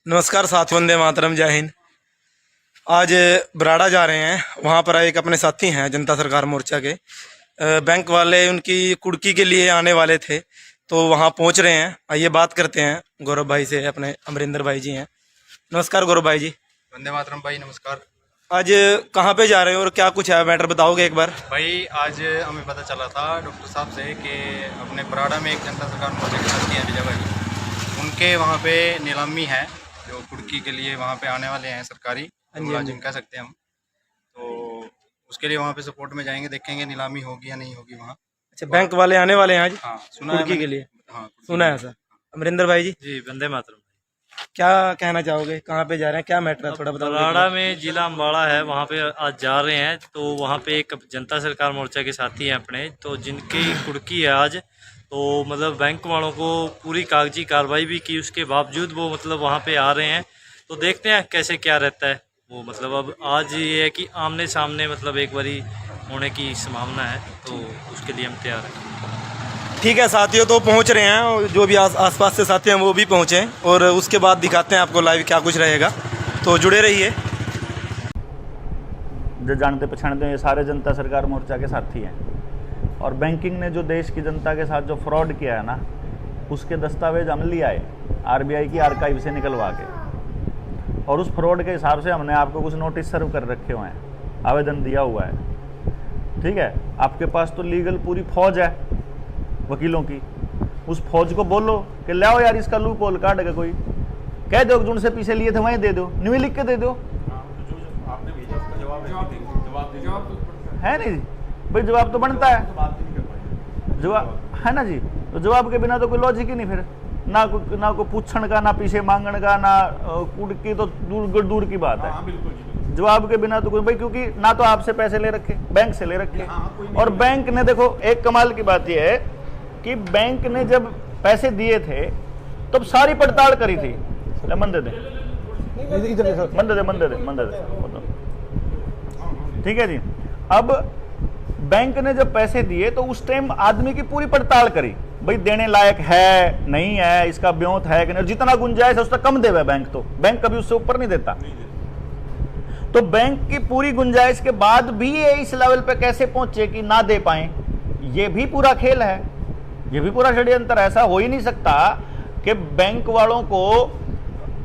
नमस्कार साथियों, वंदे मातरम, जय हिंद। आज बराड़ा जा रहे हैं। वहाँ पर एक अपने साथी हैं जनता सरकार मोर्चा के। बैंक वाले उनकी कुड़की के लिए आने वाले थे, तो वहाँ पहुँच रहे हैं। आइए बात करते हैं गौरव भाई से। अपने अमरिंदर भाई जी हैं। नमस्कार गौरव भाई जी। वंदे मातरम भाई, नमस्कार। आज कहाँ पे जा रहे हैं और क्या कुछ है, मैटर बताओगे एक बार? भाई आज हमें पता चला था डॉक्टर साहब से कि अपने बराड़ा में एक जनता सरकार मोर्चा के साथी हैं विजय भाई, उनके वहाँ पे नीलामी है जो कुड़की के लिए वहाँ पे आने वाले हैं सरकारी मुलाजिम कह सकते हैं हम। तो उसके लिए वहाँ पे सपोर्ट में जाएंगे, देखेंगे नीलामी होगी या नहीं होगी वहाँ। अच्छा, बैंक वाले आने वाले हैं आज? हाँ, सुना है कुड़की के लिए। हाँ, सुना है सर। अमरिंदर भाई जी, वंदे मातरम। क्या कहना चाहोगे, कहाँ पे जा रहे हैं, क्या मैटर है, थोड़ा बताओ। बराड़ा में जिला अम्बाड़ा है, वहाँ पे आज जा रहे हैं। तो वहाँ पे एक जनता सरकार मोर्चा के साथी हैं अपने, तो जिनकी कुड़की है आज। तो मतलब बैंक वालों को पूरी कागजी कार्रवाई भी की, उसके बावजूद वो मतलब वहाँ पे आ रहे हैं। तो देखते हैं कैसे क्या रहता है वो। मतलब अब आज ये है कि आमने सामने मतलब एक बारी होने की संभावना है, तो उसके लिए हम तैयार हैं। ठीक है साथियों, तो पहुंच रहे हैं और जो भी आसपास से साथी हैं वो भी पहुंचे, और उसके बाद दिखाते हैं आपको लाइव क्या कुछ रहेगा, तो जुड़े रहिए। जो जानते पहचानते हैं, ये सारे जनता सरकार मोर्चा के साथी हैं। और बैंकिंग ने जो देश की जनता के साथ जो फ्रॉड किया है ना, उसके दस्तावेज हम लिया है आरबीआई की आर्काइव से निकलवा के, और उस फ्रॉड के हिसाब से हमने आपको कुछ नोटिस सर्व कर रखे हुए हैं, आवेदन दिया हुआ है। ठीक है, आपके पास तो लीगल पूरी फौज है वकीलों की। उस फौज को बोलो कि लाओ यार इसका लूप होल काट के, कोई कह दो जो उनसे पीछे लिए थे वहीं दे दो, न्यू लिख के दे दो। है नहीं भाई, जवाब तो बनता है, जवाब है ना जी। तो जवाब के बिना तो कोई लॉजिक ही नहीं फिर, ना कोई पूछण का, ना पीछे मांगण का, ना कुड़की तो दूर की बात है। जवाब के बिना तो कोई भाई, क्योंकि ना तो आपसे पैसे ले रखे, बैंक से ले रखे। और बैंक ने देखो, एक कमाल की बात यह है कि बैंक ने जब पैसे दिए थे तब सारी पड़ताल करी थी। मंदे दे ठीक है जी। अब बैंक ने जब पैसे दिए तो उस टाइम आदमी की पूरी पड़ताल करी, भाई देने लायक है नहीं है, इसका ब्योंत है कि नहीं, जितना गुंजाइश है उससे कम देवे बैंक, तो बैंक कभी उससे ऊपर नहीं देता। तो बैंक की पूरी गुंजाइश के बाद भी ये इस लेवल पे कैसे पहुंचे कि ना दे पाए, ये भी पूरा खेल है, ये भी पूरा षड्यंत्र। ऐसा हो ही नहीं सकता कि बैंक वालों को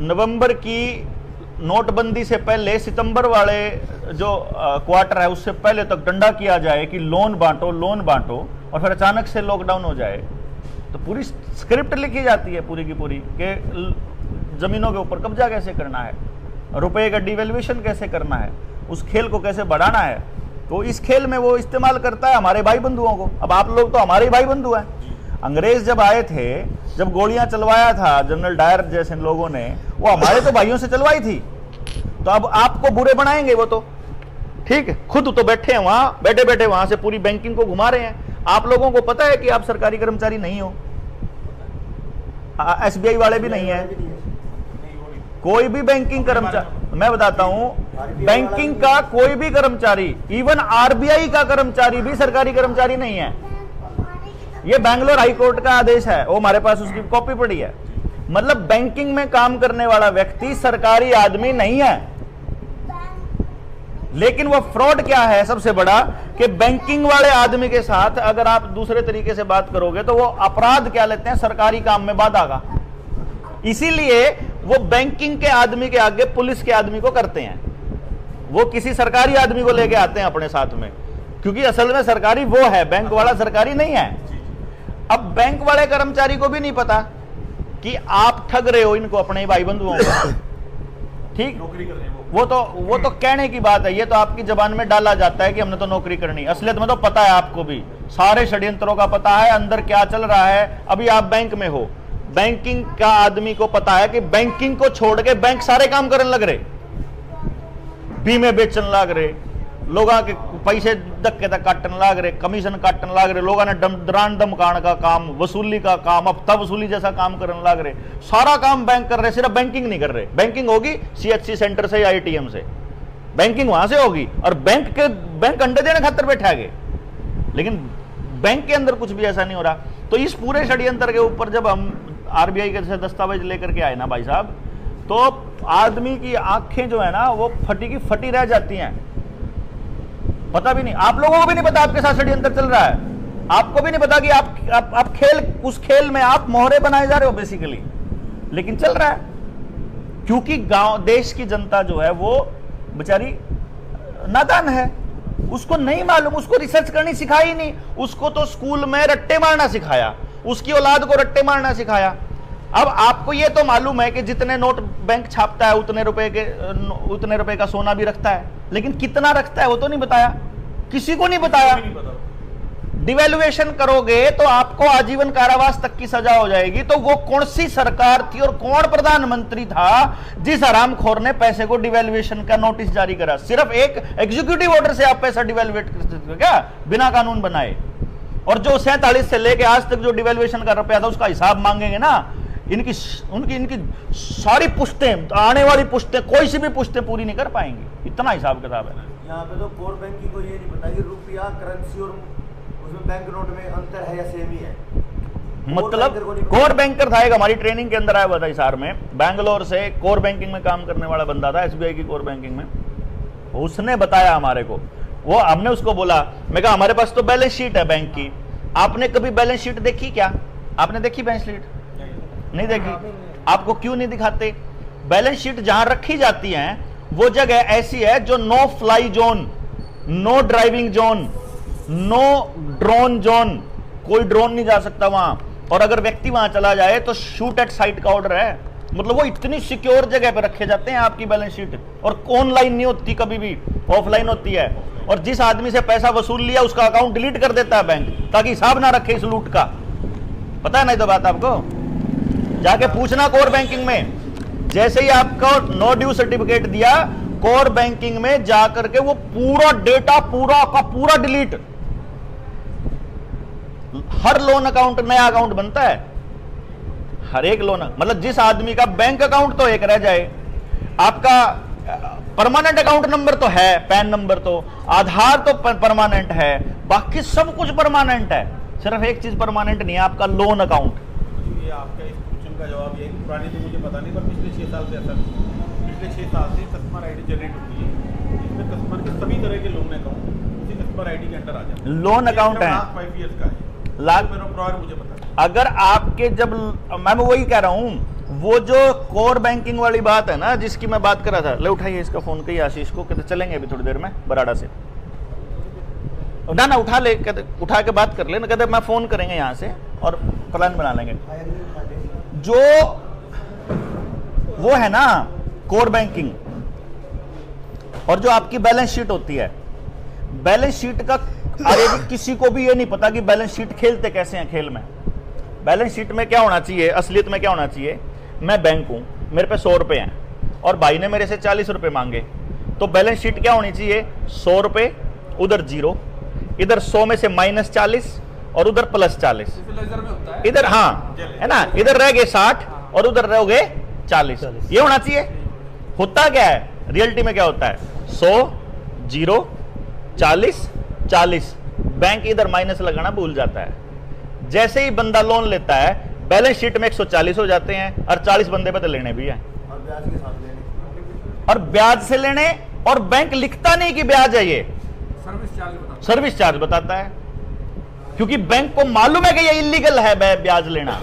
नवंबर की नोटबंदी से पहले सितंबर वाले जो क्वार्टर है उससे पहले तक डंडा किया जाए कि लोन बांटो, और फिर अचानक से लॉकडाउन हो जाए। तो पूरी स्क्रिप्ट लिखी जाती है पूरी की पूरी कि जमीनों के ऊपर कब्जा कैसे करना है, रुपए का डिवेल्यूएशन कैसे करना है, उस खेल को कैसे बढ़ाना है। तो इस खेल में वो इस्तेमाल करता है हमारे भाई बंधुओं को। अब आप लोग तो हमारे भाई बंधु हैं। अंग्रेज जब आए थे, जब गोलियां चलवाया था जनरल डायर जैसे लोगों ने, वो हमारे तो भाइयों से चलवाई थी। तो अब आपको बुरे बनाएंगे वो तो, ठीक है, खुद तो बैठे हैं वहां, बैठे बैठे वहां से पूरी बैंकिंग को घुमा रहे हैं। आप लोगों को पता है कि आप सरकारी कर्मचारी नहीं हो, एसबीआई वाले भी नहीं है, कोई भी बैंकिंग कर्मचारी, मैं बताता हूं, बैंकिंग का कोई भी कर्मचारी, इवन आरबीआई का कर्मचारी भी सरकारी कर्मचारी नहीं है। ये बैंगलोर हाई कोर्ट का आदेश है, वो हमारे पास उसकी कॉपी पड़ी है। मतलब बैंकिंग में काम करने वाला व्यक्ति सरकारी आदमी नहीं है। लेकिन वो फ्रॉड क्या है सबसे बड़ा, कि बैंकिंग वाले आदमी के साथ अगर आप दूसरे तरीके से बात करोगे तो वो अपराध क्या लेते हैं, सरकारी काम में बाधा का। इसीलिए वो बैंकिंग के आदमी के आगे पुलिस के आदमी को करते हैं, वो किसी सरकारी आदमी को लेके आते हैं अपने साथ में, क्योंकि असल में सरकारी वो है, बैंक वाला सरकारी नहीं है। अब बैंक वाले कर्मचारी को भी नहीं पता कि आप ठग रहे हो इनको, अपने भाई बंधुओं को, ठीक, वो तो कहने की बात है, ये तो आपकी जबान में डाला जाता है कि हमने तो नौकरी करनी। असलियत में तो पता है आपको भी, सारे षड्यंत्रों का पता है, अंदर क्या चल रहा है। अभी आप बैंक में हो, बैंकिंग का आदमी को पता है कि बैंकिंग को छोड़ के बैंक सारे काम करने लग रहे, बीमे बेचने लग रहे, लोगों के पैसे धक्के तक काटने लग रहे, कमीशन काटने लग रहे, लोगों ने दरान धमकाने का काम, वसूली का काम, हफ्ता वसूली जैसा काम करने लग रहे। सारा काम बैंक कर रहे, सिर्फ बैंकिंग नहीं कर रहे। बैंकिंग होगी सीएचसी सेंटर से या एटीएम से, बैंकिंग वहां से होगी, और बैंक अंडे देने खातर बैठा गए, लेकिन बैंक के अंदर कुछ भी ऐसा नहीं हो रहा। तो इस पूरे षड्यंत्र के ऊपर जब हम आरबीआई के दस्तावेज लेकर के आए ना भाई साहब, तो आदमी की आंखें जो है ना वो फटी की फटी रह जाती हैं। पता भी नहीं, आप लोगों को भी नहीं पता आपके साथ षड्यंत्र चल रहा है, आपको भी नहीं पता कि आप खेल, उस खेल में आप मोहरे बनाए जा रहे हो बेसिकली, लेकिन चल रहा है। क्योंकि गांव देश की जनता जो है वो बेचारी नादान है, उसको नहीं मालूम, उसको रिसर्च करनी सिखाई नहीं, उसको तो स्कूल में रट्टे मारना सिखाया, उसकी औलाद को रट्टे मारना सिखाया। अब आपको ये तो मालूम है कि जितने नोट बैंक छापता है उतने रुपए का सोना भी रखता है, लेकिन कितना रखता है वो तो नहीं बताया, किसी को नहीं बताया। डिवैल्यूएशन करोगे तो आपको आजीवन कारावास तक की सजा हो जाएगी। तो वो कौन सी सरकार थी और कौन प्रधानमंत्री था जिस हरामखोर ने पैसे को डिवैल्यूएशन का नोटिस जारी करा? सिर्फ एक एग्जीक्यूटिव ऑर्डर से आप पैसा डिवैल्यूएट कर सकते हो क्या, बिना कानून बनाए? और जो 47 से लेके आज तक जो डिवैल्यूएशन का रुपया था उसका हिसाब मांगेंगे ना, इनकी सारी पुश्तें, आने वाली पुश्तें, कोई सी भी पुश्तें पूरी नहीं कर पाएंगी, इतना हिसाब किताब है। यहाँ पे तो कोर बैंकिंग को ये नहीं पता कि रुपया करेंसी और उसमें बैंक नोट में अंतर है या सेम ही है। मतलब कोर बैंकर था एक, हमारी ट्रेनिंग के अंदर आया हुआ था हिसार में, बैंगलोर से कोर बैंकिंग में काम करने वाला बंदा था, एसबीआई की कोर बैंकिंग में। उसने बताया हमारे को, वो हमने उसको बोला, मैं कहा हमारे पास तो बैलेंस शीट है बैंक की, आपने कभी बैलेंस शीट देखी क्या? आपने देखी बैलेंस शीट? नहीं देखी। आपको क्यों नहीं दिखाते? बैलेंस शीट जहां रखी जाती है वो जगह ऐसी है जो no fly zone, no driving zone, no drone zone, कोई ड्रोन नहीं जा सकता वहां, और अगर व्यक्ति वहां चला जाए तो शूट एट साइट का ऑर्डर है। मतलब वो इतनी सिक्योर जगह पे रखे जाते हैं आपकी बैलेंस शीट, और ऑनलाइन नहीं होती कभी भी, ऑफलाइन होती है। और जिस आदमी से पैसा वसूल लिया उसका अकाउंट डिलीट कर देता है बैंक, ताकि हिसाब ना रखे इस लूट का। पता है नहीं तो बात आपको, जाके पूछना कोर बैंकिंग में। जैसे ही आपको नो ड्यू सर्टिफिकेट दिया, कोर बैंकिंग में जाकर के वो पूरा डेटा पूरा का पूरा डिलीट। हर लोन अकाउंट नया अकाउंट बनता है, हर एक लोन, मतलब जिस आदमी का बैंक अकाउंट तो एक रह जाए, आपका परमानेंट अकाउंट नंबर तो है, पैन नंबर तो, आधार तो परमानेंट है, बाकी सब कुछ परमानेंट है, सिर्फ एक चीज परमानेंट नहीं है, आपका लोन अकाउंट। ये आपका इस क्वेश्चन का जवाब ये है, पुरानी तो मुझे पता नहीं, पर पिछले 6 साल से ऐसा, पिछले 6 साल से कस्टमर आईडी जनरेट होती है, इसमें कस्टमर के सभी तरह के लोन अकाउंट उसी कस्टमर आईडी के अंडर आ जाते हैं। लोन अकाउंट है, 5 ईयर्स का है, लाख मेरा प्रोवाइडर मुझे पता है। अगर आपके जब, मैं वही कह रहा हूं, वो जो कोर बैंकिंग वाली बात है ना जिसकी मैं बात कर रहा था, ले उठाइए इसका फोन, कहिए आशीष को, कहते चलेंगे अभी थोड़ी देर में बराड़ा से, ना ना उठा ले, कहते उठा के बात कर ले ना, कहते मैं फोन करेंगे यहाँ से और प्लान बना लेंगे। जो वो है ना कोर बैंकिंग, और जो आपकी बैलेंस शीट होती है, बैलेंस शीट का, अरे किसी को भी ये नहीं पता कि बैलेंस शीट खेलते कैसे हैं खेल में। बैलेंस शीट में क्या होना चाहिए, असलियत में क्या होना चाहिए, मैं बैंक हूं, मेरे पे 100 रुपए हैं और भाई ने मेरे से 40 रुपए मांगे, तो बैलेंस शीट क्या होनी चाहिए, 100 रुपए, उधर 0, इधर 100 में से -40 और उधर +40, इधर हाँ है ना, इधर रह गए 60 और उधर रहोगे 40, ये होना चाहिए। होता क्या है रियलिटी में, क्या होता है, 100 0 40 40, बैंक इधर माइनस लगाना भूल जाता है। जैसे ही बंदा लोन लेता है बैलेंस शीट में 140 हो जाते हैं, और 40 बंदे पे तो लेने भी हैं, और ब्याज के साथ लेने, और ब्याज से लेने, और बैंक लिखता नहीं कि ब्याज है, ये सर्विस चार्ज बताता है, क्योंकि बैंक को मालूम है कि ये इलीगल है ब्याज लेना,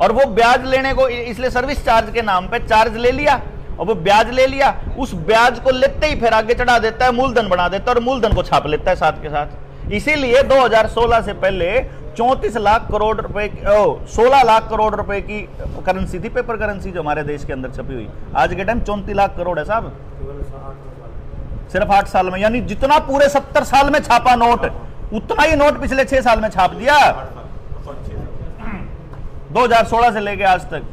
और वो ब्याज लेने को इसलिए सर्विस चार्ज के नाम पे चार्ज ले लिया, और वो ब्याज ले लिया, उस ब्याज को लेते ही फिर आगे चढ़ा देता है, मूलधन बना देता है और मूलधन को छाप लेता है साथ के साथ। इसीलिए 2016 से पहले 34 लाख करोड़ रुपए, 16 लाख करोड़ रुपए की करेंसी थी, पेपर करेंसी जो हमारे देश के अंदर छपी हुई, आज के टाइम 34 लाख करोड़ है साहब, सिर्फ 8 साल में। यानी जितना पूरे 70 साल में छापा नोट, उतना ही नोट पिछले 6 साल में छाप दिया, 2016 से लेके आज तक।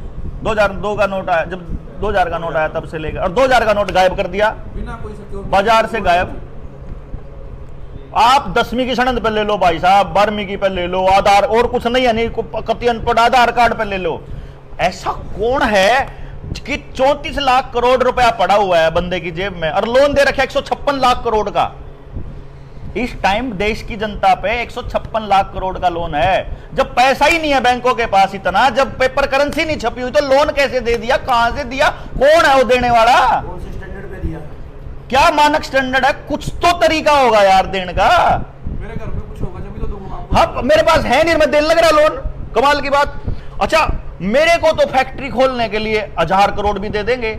2002 का नोट आया, जब 2000 का नोट आया तब से लेकर, और 2000 का नोट गायब कर दिया, बाजार से गायब। आप 10वीं की सनद पे ले लो भाई साहब, 12वीं की पे ले लो, आधार और कुछ नहीं है, नहीं कति अनपढ़, आधार कार्ड पे ले लो। ऐसा कौन है कि 34 लाख करोड़ रुपया पड़ा हुआ है बंदे की जेब में, और लोन दे रखा 156 लाख करोड़ का। इस टाइम देश की जनता पे 156 लाख करोड़ का लोन है। जब पैसा ही नहीं है बैंकों के पास इतना, जब पेपर करेंसी नहीं छपी हुई, तो लोन कैसे दे दिया, कहां से दिया, कौन है वो देने वाला, कौन से स्टैंडर्ड पे दिया? क्या मानक स्टैंडर्ड है? कुछ तो तरीका होगा यार देने का। मेरे घर में कुछ होगा जब भी तो दूंगा आपको। हाँ, मेरे पास है नहीं, मैं देने लग रहा लोन, कमाल की बात। अच्छा, मेरे को तो फैक्ट्री खोलने के लिए 1000 करोड़ भी दे देंगे,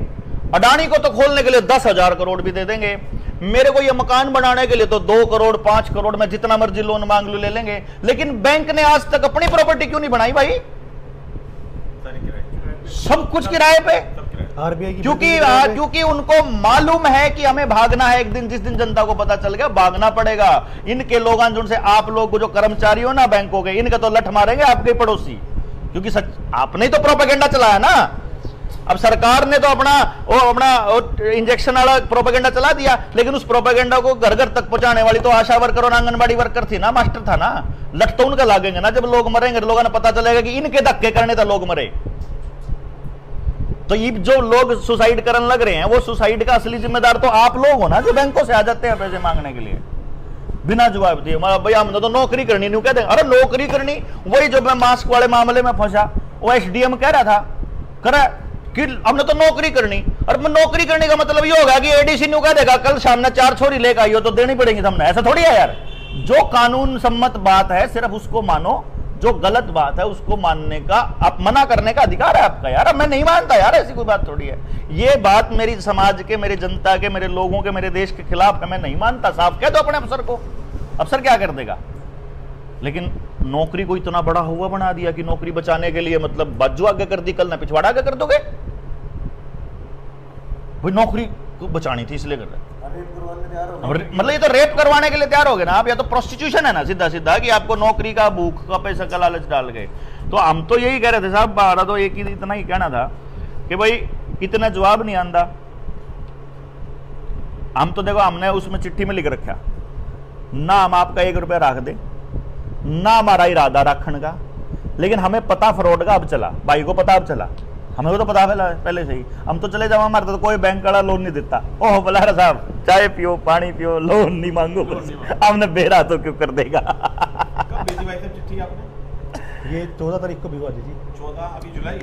अडानी को तो खोलने के लिए 10,000 करोड़ भी दे देंगे, मेरे को ये मकान बनाने के लिए तो 2 करोड़ 5 करोड़ में जितना मर्जी लोन मांग लो ले लेंगे। लेकिन बैंक ने आज तक अपनी प्रॉपर्टी क्यों नहीं बनाई भाई? सब कुछ किराए पे, आरबीआई की क्योंकि उनको मालूम है कि हमें भागना है। एक दिन जिस दिन जनता को पता चल गया भागना पड़ेगा। इनके लोग जिनसे आप लोग जो कर्मचारी हो ना बैंकों के, इनका तो लठ मारेंगे आपके पड़ोसी, क्योंकि सच आपने तो प्रोपेगेंडा चलाया ना। अब सरकार ने तो अपना इंजेक्शन वाला प्रोपेगेंडा चला दिया, लेकिन उस प्रोपेगेंडा को घर घर तक पहुंचाने वाली तो आशा वर्कर और आंगनबाड़ी वर्कर थी ना, मास्टर था ना। लठ तो उनका लागेंगे ना, जब लोग मरेंगे लोगों ने पता चलेगा कि इनके धक्के करने तो लोग मरे। तो ये जो लोग सुसाइड करने लग रहे हैं, वो सुसाइड का असली जिम्मेदार तो आप लोग हो ना, जो बैंकों से आ जाते हैं पैसे मांगने के लिए बिना जवाब दिए। भैया हमने तो नौकरी करनी, नहीं कहते अरे नौकरी करनी। वही जो मैं मास्क वाले मामले में फंसा, वो एसडीएम कह रहा था करा कि हमने तो नौकरी करनी। और नौकरी करने का मतलब ये होगा कि एडीसी न्यू कह देगा कल शाम में 4 छोरी लेकर आई हो तो देनी पड़ेगी हमने, ऐसा थोड़ी है यार। जो कानून सम्मत बात है सिर्फ उसको मानो, जो गलत बात है उसको मानने का, आप मना करने का अधिकार है आपका यार। मैं नहीं मानता यार, ऐसी कोई बात थोड़ी है। ये बात मेरी समाज के, मेरी जनता के, मेरे लोगों के, मेरे देश के खिलाफ है, मैं नहीं मानता। साफ कह दो अपने अफसर को, अफसर क्या कर देगा। लेकिन नौकरी को इतना बड़ा हुआ बना दिया कि नौकरी बचाने के लिए मतलब बाजू आगे कर दी, कल ना पिछवाड़ा आगे कर दोगे। भाई नौकरी को बचानी थी इसलिए कर रहे, मतलब ये तो रेप करवाने के लिए तैयार हो गए ना आप, या तो प्रोस्टिट्यूशन है ना सीधा सीधा, कि आपको नौकरी का, भूख का, पैसा का लालच डाल गए। तो हम तो यही कह रहे थे साहब, हमारा तो एक ही इतना ही कहना था कि भाई इतना जवाब नहीं आंदा। हम तो देखो हमने उसमें चिट्ठी में लिख रखा ना हम आपका 1 रुपया रख दे, ना हमारा इरादा रखने का, लेकिन हमें पता फ्रॉड का अब चला, भाई को पता अब चला, हमें तो पता पहले से ही। हम तो चले जाओ, हमारे तो कोई बैंक वाला लोन नहीं देता। ओह बलारा साहब चाय पियो, पानी पियो, लोन नहीं मांगो, हमने बेरा तो क्यों कर देगा। कब भेजी भाई साहब चिट्ठी आपने? ये 14 तारीख को भिजवा दी थी। 14 अभी जुलाई?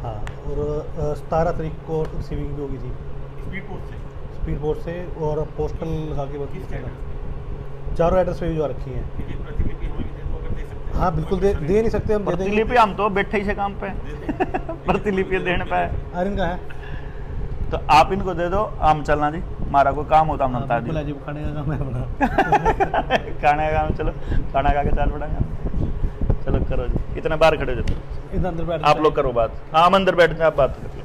हाँ, और 17 तारीख को रिसीविंग भी होगी थी स्पीड पोस्ट से? स्पीड पोस्ट से, और पोस्टल लगा के किस एड्रेस? चारों एड्रेस पे भिजवा रखी हैं। ये प्रतिलिपि हमें भी दे सकते हैं? हाँ बिल्कुल, दे नहीं सकते, हम दे देंगे। प्रतिलिपि हम तो बैठे ही से काम पे प्रतिलिपि देने पे आयरन का है तो आप इनको दे दो, हम चलना जी, हमारा कोई काम होता हम बता बिल्कुल, अजीब खाने का काम है अपना। खाने का काम, चलो खाना खा के चाल पड़ेंगे। चलो करो जी, इतने बाहर खड़े हो जाते इधर अंदर बैठ आप लोग करो बात। हाँ हम अंदर बैठ जाए, आप बात करो।